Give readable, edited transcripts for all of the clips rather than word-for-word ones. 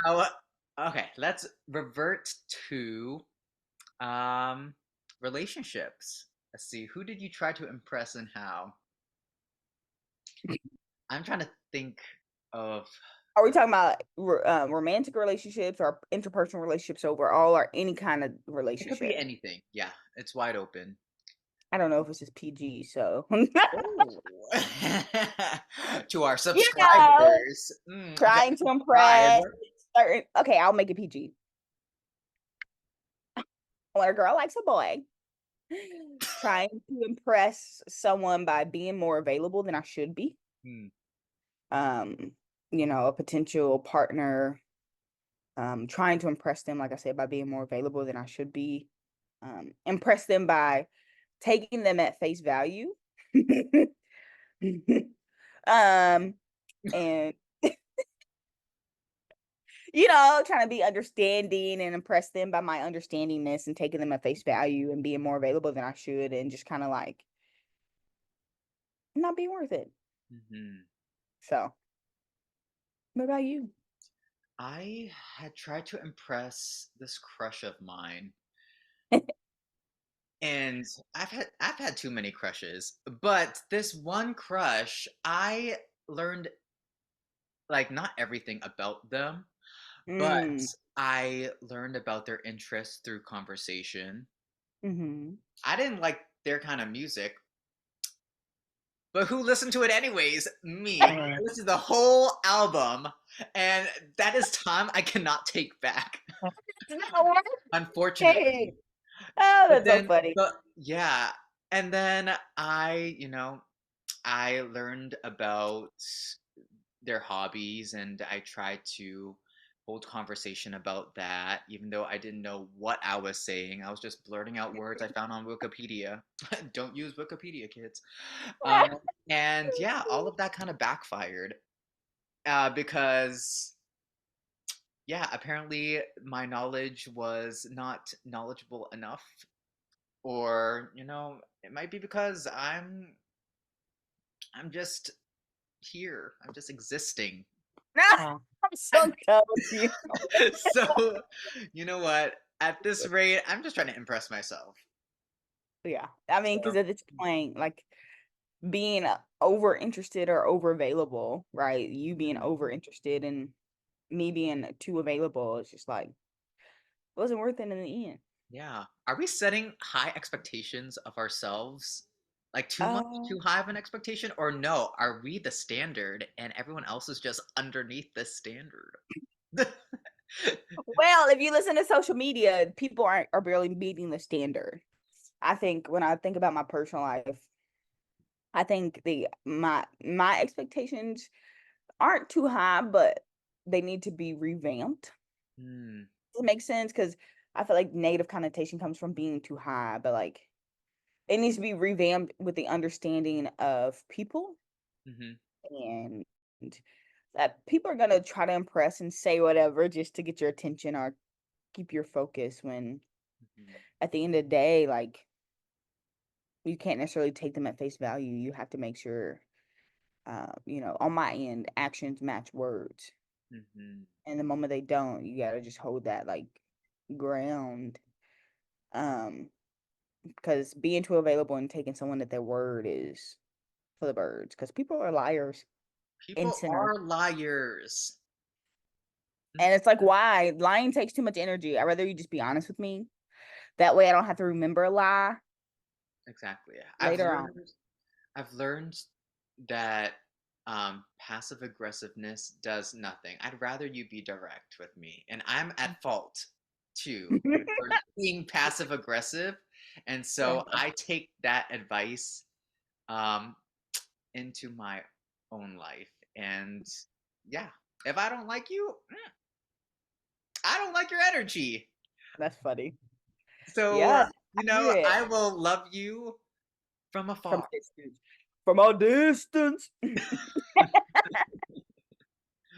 Now, okay, let's revert to um relationships. Let's see, who did you try to impress and how? I'm trying to think of Are we talking about romantic relationships or interpersonal relationships overall or any kind of it could be relationship? anything. Yeah, it's wide open. I don't know if this is PG, so Oh. To our you know, subscribers. trying Just to subscribe. impress certain. Okay, I'll make it PG. When a girl likes a boy, trying to impress someone by being more available than I should be. Hmm. Um, a potential partner, trying to impress them, like I said, by being more available than I should be. Impress them by taking them at face value. um, and trying to be understanding and impress them by my understandingness and taking them at face value and being more available than I should and just kind of like not being worth it. Mhm. So, what about you? I had tried to impress this crush of mine, and I've had too many crushes, but this one crush, I learned like not everything about them, but Mm. I learned about their interests through conversation. Mm-hmm. I didn't like their kind of music, but who listened to it anyways? Me. I listened to the whole album, and that is time I cannot take back, No way. unfortunately. Oh, But that's so then, funny. but yeah, and then I learned about their hobbies, and I tried to hold conversation about that, even though I didn't know what I was saying. I was just blurting out words I found on Wikipedia. Don't use Wikipedia, kids. Um, and yeah, all of that kind of backfired because yeah, apparently my knowledge was not knowledgeable enough, or it might be because I'm just here. I'm just existing. No, I'm so done with you. So, you know what? At this rate, I'm just trying to impress myself. Yeah, I mean, So, because at this point, like being over interested or over available, right? You being mhm, over interested and me being too available, it's just like wasn't worth it in the end. yeah. Are we setting high expectations of ourselves? Like too much, Uh, too high of an expectation? Or no, are we the standard and everyone else is just underneath this standard? well, if you listen to social media, people are barely meeting the standard. I think when I think about my personal life, I think the my expectations aren't too high, but they need to be revamped. Hmm. Does it make sense? Because I feel like negative connotation comes from being too high, but like it needs to be revamped with the understanding of people Hmm. and that people are gonna try to impress and say whatever just to get your attention or keep your focus when Hmm. at the end of the day, like you can't necessarily take them at face value. You have to make sure on my end, actions match words. Hmm. And the moment they don't, you gotta just hold that like ground. Um, because being too available and taking someone at their word is for the birds. Because people are liars and People sinners. are liars. Mm, And it's like, why? Lying takes too much energy. I'd rather you just be honest with me. That way I don't have to remember a lie exactly. later on. I've learned that passive aggressiveness does nothing. I'd rather you be direct with me, and I'm at fault too for being passive aggressive, and so I take that advice um, into my own life. And yeah, if I don't like you, I don't like your energy. That's funny. So Yeah, I hear it I will love you from from afar. a distance. From a distance.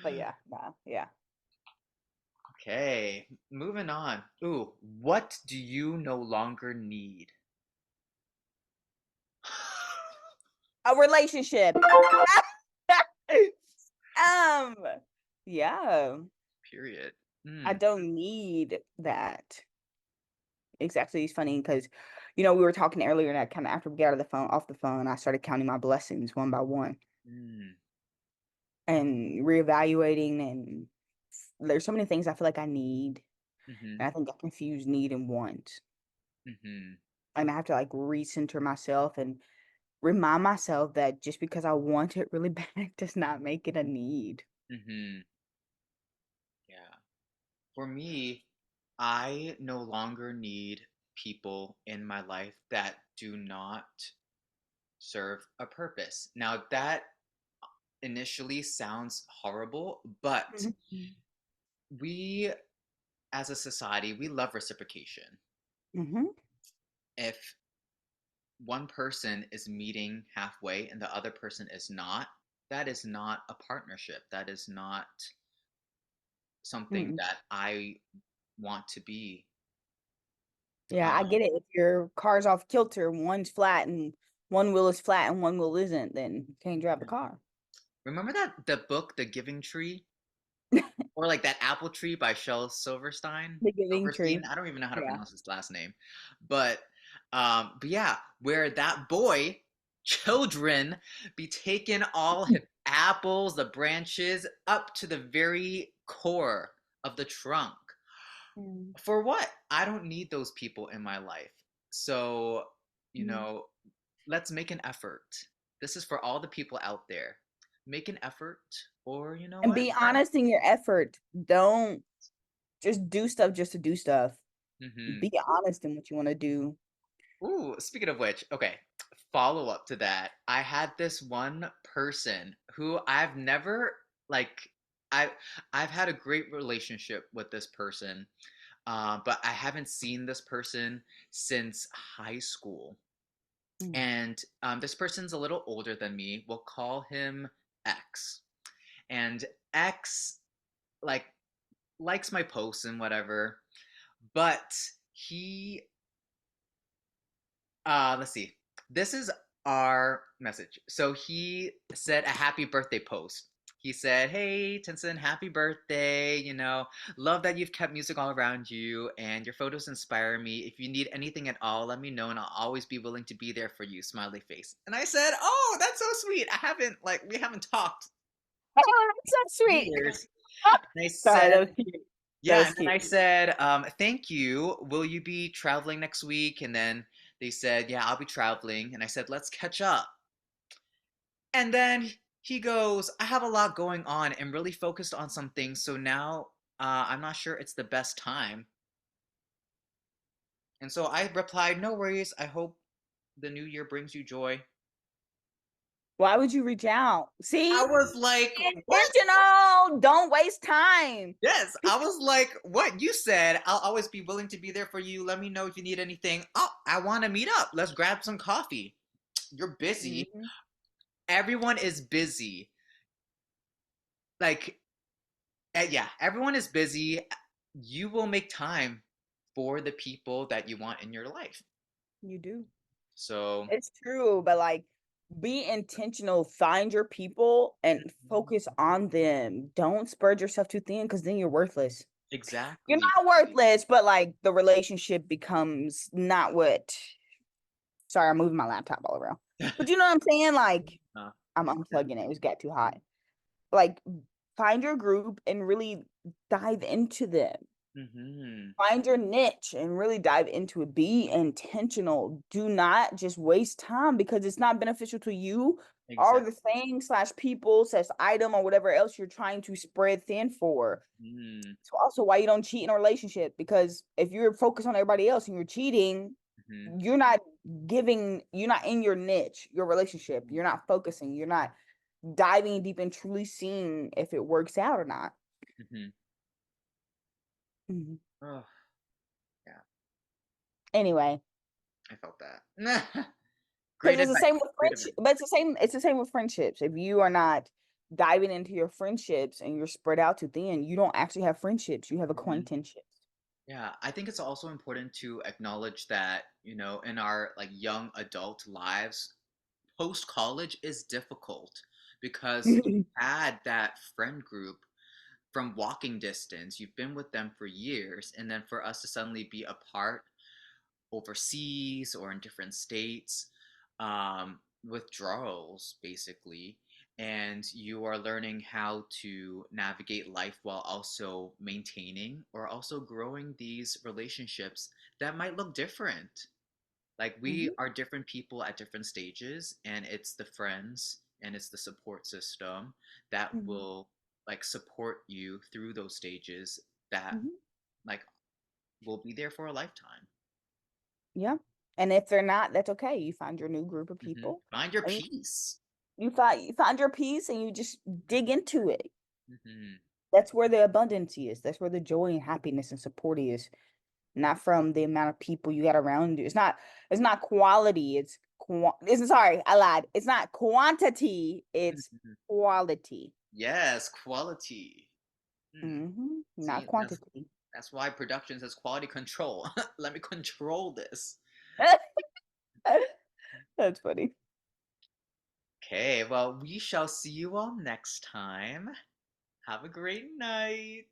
But yeah, nah, yeah. Okay, moving on. Ooh, what do you no longer need? A relationship. um, yeah. Period. I Mm. don't need that. Exactly. It's funny because, we were talking earlier and I kind of after we got off the phone, I started counting my blessings one by one Mm. and reevaluating. And there's so many things I feel like I need. Mhm. And I think I confuse need and want. Mhm. And I have to like recenter myself and remind myself that just because I want it really bad does not make it a need. Mhm. Yeah. For me, I no longer need people in my life that do not serve a purpose. Now, that initially sounds horrible, but Mhm. we as a society, we love reciprocation. Mhm. If one person is meeting halfway and the other person is not, that is not a partnership. That is not something Mm-mm. that I want to be. Yeah, I Um, get it. If your car's off kilter, one's flat and one wheel is flat and one wheel isn't, then you can't drive the car. remember that the book, The Giving Tree, or like that Apple Tree by Shel Silverstein? The giving Silverstein. tree. I don't even know how to Yeah. pronounce his last name, but but yeah, where that boy, children, be taking all his apples, the branches, up to the very core of the trunk. Mm. For what? I don't need those people in my life. So, you Mm. know, let's make an effort. This is for all the people out there. Make an effort, or you know And what? be honest in your effort. Don't just do stuff just to do stuff. Mm-hmm. Be honest in what you want to do. Ooh, speaking of which, okay, follow up to that. I had this one person who I've never like I I've had a great relationship with this person, but I haven't seen this person since high school. Mm. And this person's a little older than me. We'll call him X. And X like likes my posts and whatever, but he let's see. This is our message. So he said a happy birthday post. He said, "Hey, Tinson, happy birthday. Love that you've kept music all around you and your photos inspire me. If you need anything at all, let me know and I'll always be willing to be there for you." Smiley face. And I said, "Oh, that's so sweet. We haven't talked Oh, that's so in sweet. years." And I Sorry, that said, was cute. That yeah, was and then cute. I said, "Thank you. Will you be traveling next week?" And then they said, "Yeah, I'll be traveling." And I said, "Let's catch up." And then he goes, "I have a lot going on and really focused on some things, so now I'm not sure it's the best time." And so I replied, "No worries. I hope the new year brings you joy." Why would you reach out? See? I was like, Be "What?" intentional. Don't waste time. Yes, I was like, "What you said? I'll always be willing to be there for you. Let me know if you need anything. Oh, I want to meet up. Let's grab some coffee. You're busy. Mhm. Everyone is busy. Like, yeah, everyone is busy. You will make time for the people that you want in your life." You do. So, It's true, but like be intentional, find your people and focus on them. Don't spread yourself too thin because then you're worthless. You're exactly. not worthless, but like the relationship becomes not what. Sorry, I'm moving my laptop all around. But you know what I'm saying? Like Uh, I'm unplugging it. It was got too hot. Like find your group and really dive into them. mhm. Find your niche and really dive into it. Be intentional. Do not just waste time because it's not beneficial to you or Exactly. the thing slash people slash item or whatever else you're trying to spread thin for. Mhm. So also why you don't cheat in a relationship, because if you're focused on everybody else and you're cheating, Mhm. you're not in your niche, your relationship. You're not focusing. You're not diving deep and truly seeing if it works out or not. Mhm. Mhm. Oh, yeah, Anyway, I felt that. because Great it's the advice. same with Great friendship, advice. but it's the same with friendships. If you are not diving into your friendships and you're spread out too thin, you don't actually have friendships. You have Mhm. acquaintanceships. Yeah, I think it's also important to acknowledge that, in our like young adult lives, post college is difficult because you had that friend group from walking distance. You've been with them for years, and then for us to suddenly be apart overseas or in different states, withdrawals basically, and you are learning how to navigate life while also maintaining or also growing these relationships that might look different. Like we Hmm. are different people at different stages, and it's the friends and it's the support system that Hmm. will like support you through those stages that Hmm. like will be there for a lifetime. Yeah. And if they're not, that's okay. You find your new group of people Find your and peace. you find your peace and you just dig into it. Hmm. That's where the abundance is. That's where the joy and happiness and support is. Not from the amount of people you got around you. It's not quality, it's sorry, I lied. It's not quantity, it's Hmm. quality. Yes, quality. Hmm. Not See, quantity. that's why production says quality control. Let me control this. That's funny. Okay, well, we shall see you all next time. Have a great night.